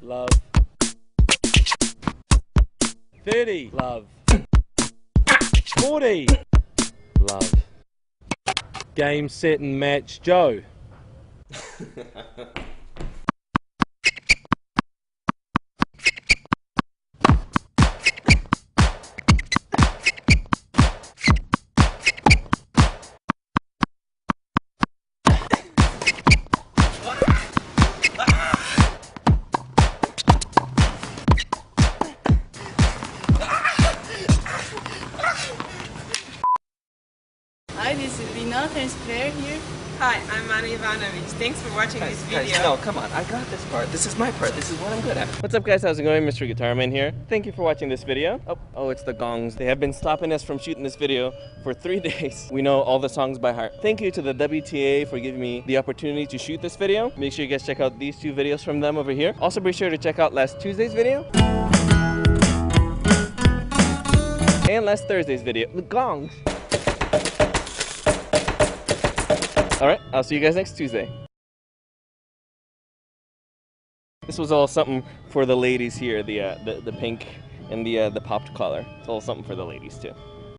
Love. 30, love. 40, love. Game, set and match, Joe. Hi, this is Lina, tennis player here. Hi, I'm Anna Ivanovic. Thanks for watching this video. No, come on. I got this part. This is my part. This is what I'm good at. What's up, guys? How's it going? Mr. Guitarman here. Thank you for watching this video. Oh, it's the gongs. They have been stopping us from shooting this video for 3 days. We know all the songs by heart. Thank you to the WTA for giving me the opportunity to shoot this video. Make sure you guys check out these 2 videos from them over here. Also, be sure to check out last Tuesday's video and last Thursday's video. The gongs. Alright, I'll see you guys next Tuesday. This was all something for the ladies here, the pink and the popped collar. It's all something for the ladies too.